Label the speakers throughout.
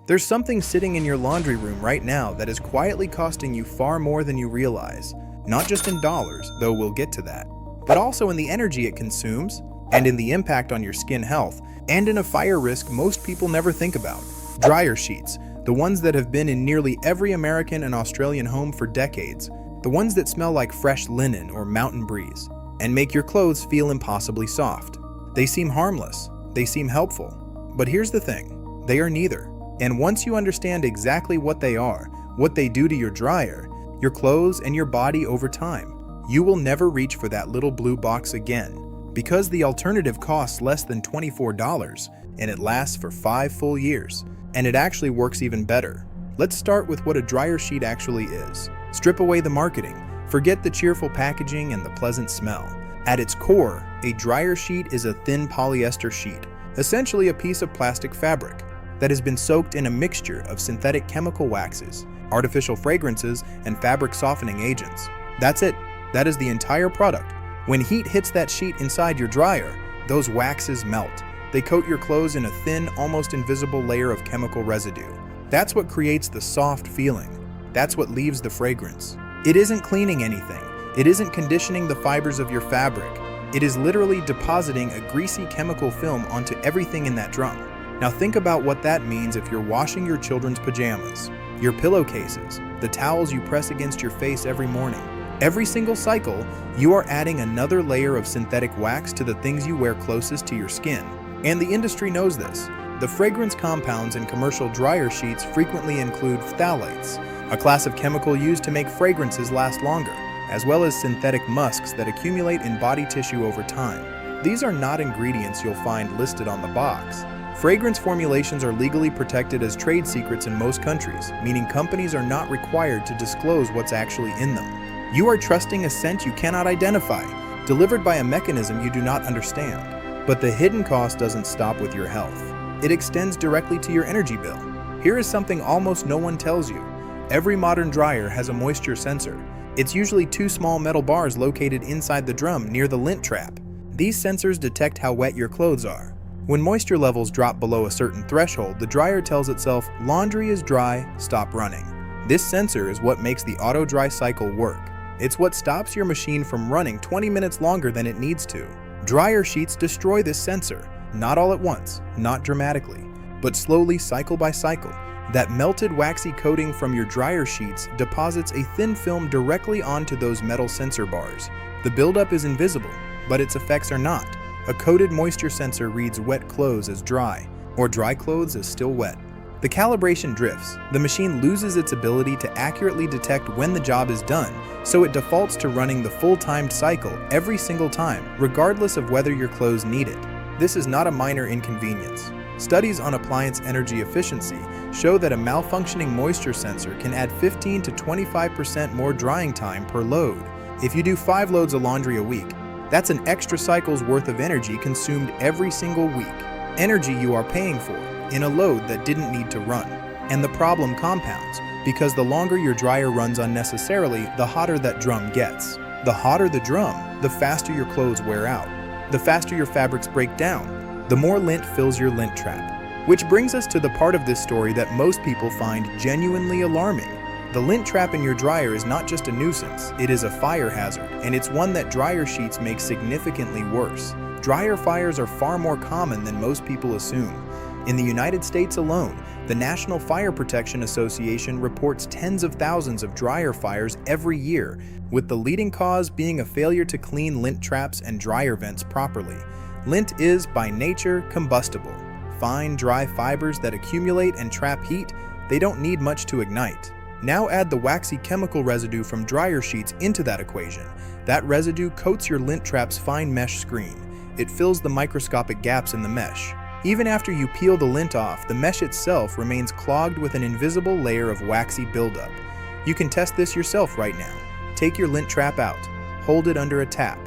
Speaker 1: There's something sitting in your laundry room right now that is quietly costing you far more than you realize, not just in dollars, though we'll get to that, but also in the energy it consumes, and in the impact on your skin health, and in a fire risk most people never think about. Dryer sheets, the ones that have been in nearly every American and Australian home for decades, the ones that smell like fresh linen or mountain breeze, and make your clothes feel impossibly soft. They seem harmless, they seem helpful, but here's the thing, they are neither. And once you understand exactly what they are, what they do to your dryer, your clothes, and your body over time, you will never reach for that little blue box again, because the alternative costs less than $24, and it lasts for 5 full years, and it actually works even better. Let's start with what a dryer sheet actually is. Strip away the marketing, forget the cheerful packaging and the pleasant smell. At its core, a dryer sheet is a thin polyester sheet, essentially a piece of plastic fabric that has been soaked in a mixture of synthetic chemical waxes, artificial fragrances, and fabric softening agents. That's it. That is the entire product. When heat hits that sheet inside your dryer, those waxes melt. They coat your clothes in a thin, almost invisible layer of chemical residue. That's what creates the soft feeling. That's what leaves the fragrance. It isn't cleaning anything. It isn't conditioning the fibers of your fabric. It is literally depositing a greasy chemical film onto everything in that drum. Now think about what that means if you're washing your children's pajamas, your pillowcases, the towels you press against your face every morning. Every single cycle, you are adding another layer of synthetic wax to the things you wear closest to your skin. And the industry knows this. The fragrance compounds in commercial dryer sheets frequently include phthalates, a class of chemical used to make fragrances last longer, as well as synthetic musks that accumulate in body tissue over time. These are not ingredients you'll find listed on the box. Fragrance formulations are legally protected as trade secrets in most countries, meaning companies are not required to disclose what's actually in them. You are trusting a scent you cannot identify, delivered by a mechanism you do not understand. But the hidden cost doesn't stop with your health. It extends directly to your energy bill. Here is something almost no one tells you. Every modern dryer has a moisture sensor. It's usually 2 small metal bars located inside the drum near the lint trap. These sensors detect how wet your clothes are. When moisture levels drop below a certain threshold, the dryer tells itself, "Laundry is dry, stop running." This sensor is what makes the auto-dry cycle work. It's what stops your machine from running 20 minutes longer than it needs to. Dryer sheets destroy this sensor, not all at once, not dramatically, but slowly, cycle by cycle. That melted waxy coating from your dryer sheets deposits a thin film directly onto those metal sensor bars. The buildup is invisible, but its effects are not. A coated moisture sensor reads wet clothes as dry, or dry clothes as still wet. The calibration drifts. The machine loses its ability to accurately detect when the job is done, so it defaults to running the full-timed cycle every single time, regardless of whether your clothes need it. This is not a minor inconvenience. Studies on appliance energy efficiency show that a malfunctioning moisture sensor can add 15 to 25% more drying time per load. If you do 5 loads of laundry a week, that's an extra cycle's worth of energy consumed every single week. Energy you are paying for in a load that didn't need to run. And the problem compounds, because the longer your dryer runs unnecessarily, the hotter that drum gets. The hotter the drum, the faster your clothes wear out. The faster your fabrics break down, the more lint fills your lint trap. Which brings us to the part of this story that most people find genuinely alarming. The lint trap in your dryer is not just a nuisance, it is a fire hazard, and it's one that dryer sheets make significantly worse. Dryer fires are far more common than most people assume. In the United States alone, the National Fire Protection Association reports tens of thousands of dryer fires every year, with the leading cause being a failure to clean lint traps and dryer vents properly. Lint is, by nature, combustible. Fine, dry fibers that accumulate and trap heat, they don't need much to ignite. Now add the waxy chemical residue from dryer sheets into that equation. That residue coats your lint trap's fine mesh screen. It fills the microscopic gaps in the mesh. Even after you peel the lint off, the mesh itself remains clogged with an invisible layer of waxy buildup. You can test this yourself right now. Take your lint trap out. Hold it under a tap.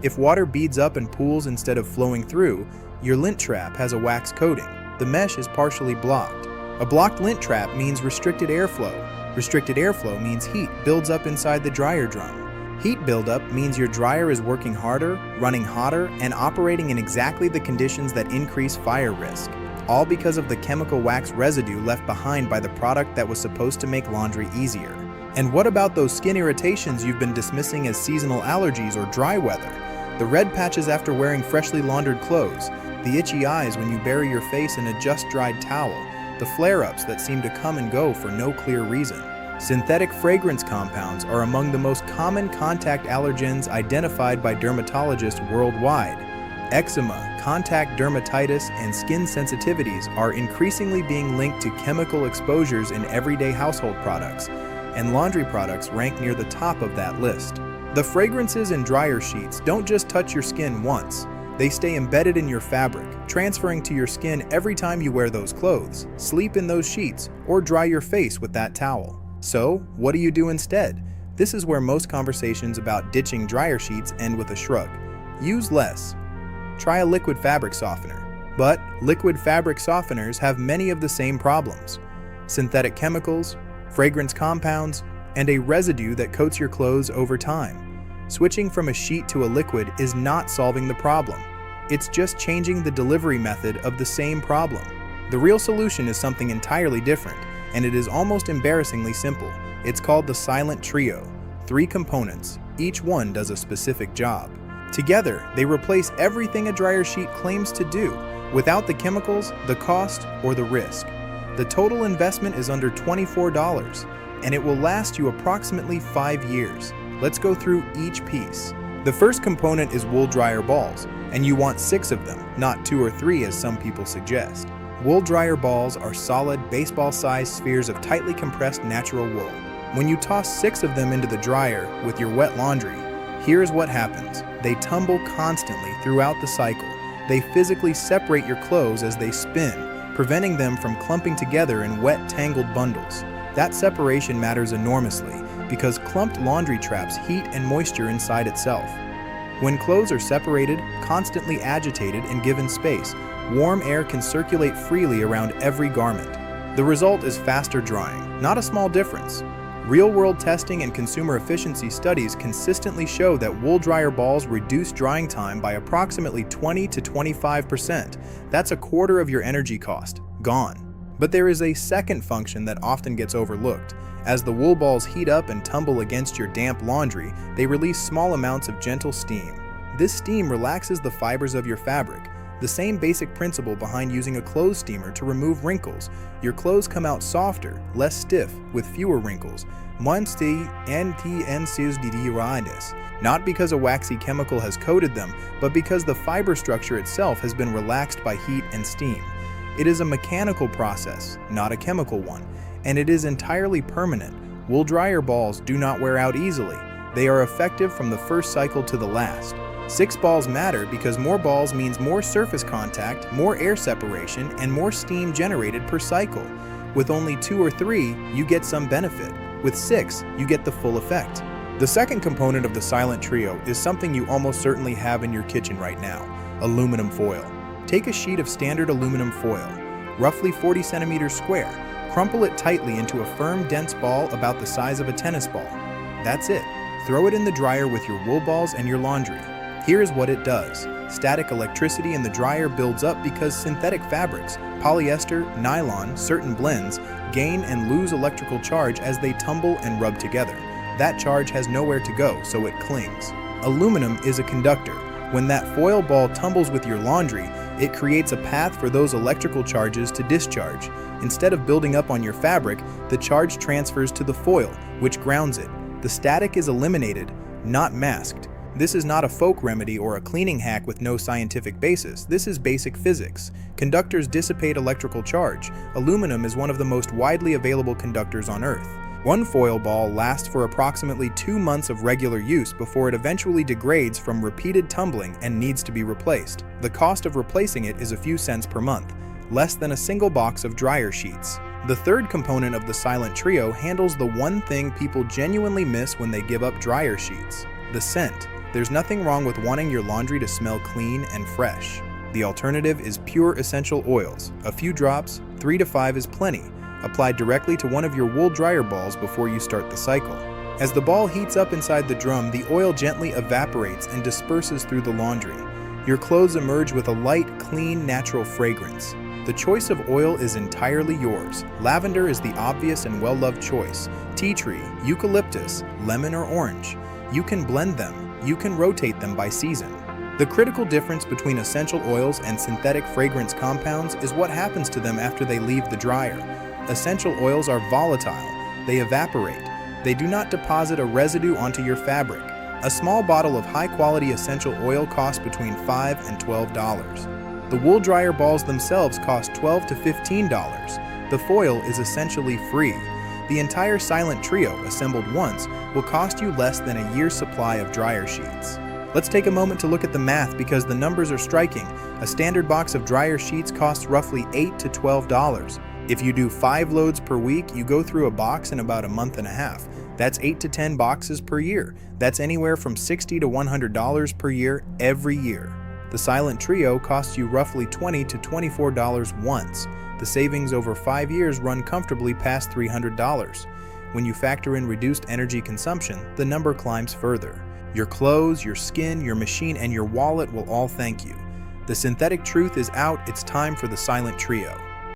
Speaker 1: If water beads up and pools instead of flowing through, your lint trap has a wax coating. The mesh is partially blocked. A blocked lint trap means restricted airflow. Restricted airflow means heat builds up inside the dryer drum. Heat buildup means your dryer is working harder, running hotter, and operating in exactly the conditions that increase fire risk. all because of the chemical wax residue left behind by the product that was supposed to make laundry easier. And what about those skin irritations you've been dismissing as seasonal allergies or dry weather? The red patches after wearing freshly laundered clothes, the itchy eyes when you bury your face in a just-dried towel, the flare-ups that seem to come and go for no clear reason. Synthetic fragrance compounds are among the most common contact allergens identified by dermatologists worldwide. Eczema, contact dermatitis, and skin sensitivities are increasingly being linked to chemical exposures in everyday household products, and laundry products rank near the top of that list. The fragrances in dryer sheets don't just touch your skin once. They stay embedded in your fabric, transferring to your skin every time you wear those clothes, sleep in those sheets, or dry your face with that towel. So, what do you do instead? This is where most conversations about ditching dryer sheets end with a shrug. Use less. Try a liquid fabric softener. But liquid fabric softeners have many of the same problems: synthetic chemicals, fragrance compounds, and a residue that coats your clothes over time. Switching from a sheet to a liquid is not solving the problem. It's just changing the delivery method of the same problem. The real solution is something entirely different, and it is almost embarrassingly simple. It's called the silent trio. 3 components, each one does a specific job. Together, they replace everything a dryer sheet claims to do, without the chemicals, the cost, or the risk. The total investment is under $24, and it will last you approximately 5 years. Let's go through each piece. The first component is wool dryer balls, and you want 6 of them, not 2 or 3 as some people suggest. Wool dryer balls are solid, baseball-sized spheres of tightly compressed natural wool. When you toss 6 of them into the dryer with your wet laundry, here's what happens. They tumble constantly throughout the cycle. They physically separate your clothes as they spin, preventing them from clumping together in wet, tangled bundles. That separation matters enormously because clumped laundry traps heat and moisture inside itself. When clothes are separated, constantly agitated, and given space, warm air can circulate freely around every garment. The result is faster drying, not a small difference. Real-world testing and consumer efficiency studies consistently show that wool dryer balls reduce drying time by approximately 20 to 25%. That's a quarter of your energy cost, gone. But there is a second function that often gets overlooked. As the wool balls heat up and tumble against your damp laundry, they release small amounts of gentle steam. This steam relaxes the fibers of your fabric, the same basic principle behind using a clothes steamer to remove wrinkles. Your clothes come out softer, less stiff, with fewer wrinkles. Not because a waxy chemical has coated them, but because the fiber structure itself has been relaxed by heat and steam. It is a mechanical process, not a chemical one, and it is entirely permanent. Wool dryer balls do not wear out easily. They are effective from the first cycle to the last. 6 balls matter because more balls means more surface contact, more air separation, and more steam generated per cycle. With only 2 or 3, you get some benefit. With 6, you get the full effect. The second component of the silent trio is something you almost certainly have in your kitchen right now: aluminum foil. Take a sheet of standard aluminum foil, roughly 40 centimeters square. Crumple it tightly into a firm, dense ball about the size of a tennis ball. That's it. Throw it in the dryer with your wool balls and your laundry. Here's what it does. Static electricity in the dryer builds up because synthetic fabrics, polyester, nylon, certain blends, gain and lose electrical charge as they tumble and rub together. That charge has nowhere to go, so it clings. Aluminum is a conductor. When that foil ball tumbles with your laundry, it creates a path for those electrical charges to discharge. Instead of building up on your fabric, the charge transfers to the foil, which grounds it. The static is eliminated, not masked. This is not a folk remedy or a cleaning hack with no scientific basis. This is basic physics. Conductors dissipate electrical charge. Aluminum is one of the most widely available conductors on Earth. One foil ball lasts for approximately 2 months of regular use before it eventually degrades from repeated tumbling and needs to be replaced. The cost of replacing it is a few cents per month, less than a single box of dryer sheets. The third component of the silent trio handles the one thing people genuinely miss when they give up dryer sheets: the scent. There's nothing wrong with wanting your laundry to smell clean and fresh. The alternative is pure essential oils. A few drops, 3 to 5 is plenty, applied directly to one of your wool dryer balls before you start the cycle. As the ball heats up inside the drum, the oil gently evaporates and disperses through the laundry. Your clothes emerge with a light, clean, natural fragrance. The choice of oil is entirely yours. Lavender is the obvious and well-loved choice. Tea tree, eucalyptus, lemon or orange. You can blend them. You can rotate them by season. The critical difference between essential oils and synthetic fragrance compounds is what happens to them after they leave the dryer. Essential oils are volatile. They evaporate. They do not deposit a residue onto your fabric. A small bottle of high-quality essential oil costs between $5 and $12. The wool dryer balls themselves cost $12 to $15. The foil is essentially free. The entire silent trio, assembled once, will cost you less than a year's supply of dryer sheets. Let's take a moment to look at the math because the numbers are striking. A standard box of dryer sheets costs roughly $8 to $12. If you do 5 loads per week, you go through a box in about a month and a half. That's 8 to 10 boxes per year. That's anywhere from $60 to $100 per year every year. The silent trio costs you roughly $20 to $24 once. The savings over 5 years run comfortably past $300. When you factor in reduced energy consumption, the number climbs further. Your clothes, your skin, your machine, and your wallet will all thank you. The synthetic truth is out. It's time for the silent trio.